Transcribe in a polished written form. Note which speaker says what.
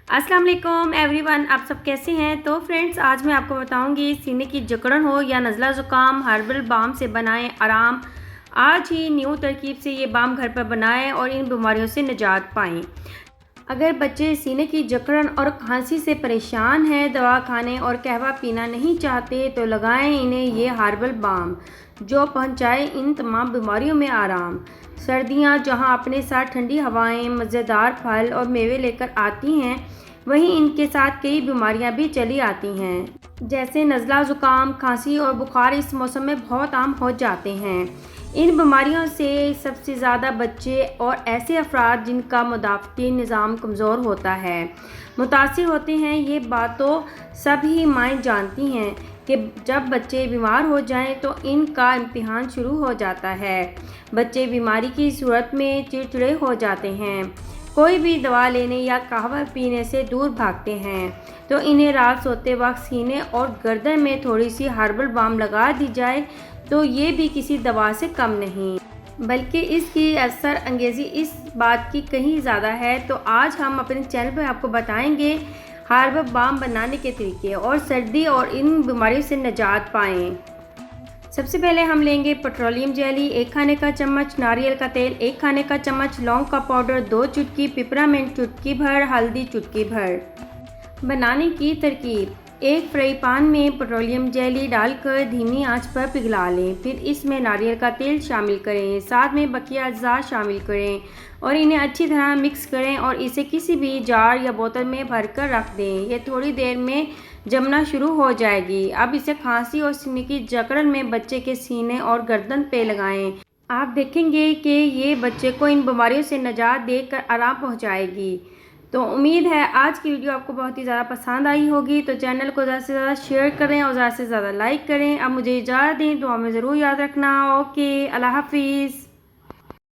Speaker 1: अस्सलाम वालेकुम एवरीवन, आप सब कैसे हैं। तो फ्रेंड्स, आज मैं आपको बताऊंगी सीने की जकड़न हो या नज़ला ज़ुकाम हर्बल बाम से बनाएं आराम। आज ही न्यू तरकीब से ये बाम घर पर बनाएं और इन बीमारियों से निजात पाएं। अगर बच्चे सीने की जकड़न और खांसी से परेशान हैं, दवा खाने और कहवा पीना नहीं चाहते, तो लगाएं इन्हें ये हर्बल बाम जो पहुंचाए इन तमाम बीमारियों में आराम। सर्दियां जहां अपने साथ ठंडी हवाएं, मज़ेदार फल और मेवे लेकर आती हैं, वहीं इनके साथ कई बीमारियां भी चली आती हैं, जैसे नज़ला ज़ुकाम, खांसी और बुखार इस मौसम में बहुत आम हो जाते हैं। इन बीमारियों से सबसे ज़्यादा बच्चे और ऐसे अफराद जिनका मुदाफ़ती निज़ाम कमज़ोर होता है मुतासिर होते हैं। ये बात तो सभी माएँ जानती हैं कि जब बच्चे बीमार हो जाएं तो इनका इम्तिहान शुरू हो जाता है। बच्चे बीमारी की सूरत में चिड़चिड़े हो जाते हैं, कोई भी दवा लेने या कहवा पीने से दूर भागते हैं। तो इन्हें रात सोते वक्त सीने और गर्दन में थोड़ी सी हर्बल बाम लगा दी जाए तो ये भी किसी दवा से कम नहीं, बल्कि इसकी असर अंगेज़ी इस बात की कहीं ज़्यादा है। तो आज हम अपने चैनल पर आपको बताएंगे हर्बल बाम बनाने के तरीके और सर्दी और इन बीमारियों से निजात पाएँ। सबसे पहले हम लेंगे पेट्रोलियम जेली 1 खाने का चम्मच, नारियल का तेल 1 खाने का चम्मच, लौंग का पाउडर 2 चुटकी, पिपरामिंट चुटकी भर, हल्दी चुटकी भर। बनाने की तरकीब: एक फ्राई पैन में पेट्रोलियम जेली डालकर धीमी आंच पर पिघला लें। फिर इसमें नारियल का तेल शामिल करें, साथ में बकिया अज्जा शामिल करें और इन्हें अच्छी तरह मिक्स करें और इसे किसी भी जार या बोतल में भरकर रख दें। ये थोड़ी देर में जमना शुरू हो जाएगी। अब इसे खांसी और सीने की जकड़न में बच्चे के सीने और गर्दन पे लगाएं। आप देखेंगे कि ये बच्चे को इन बीमारियों से निजात देकर आराम पहुंचाएगी। तो उम्मीद है आज की वीडियो आपको बहुत ही ज़्यादा पसंद आई होगी। तो चैनल को ज़्यादा से ज़्यादा शेयर करें और ज़्यादा से ज़्यादा लाइक करें। अब मुझे इजाज़त दें, तो हमें ज़रूर याद रखना। ओके, अल्लाह हाफिज़।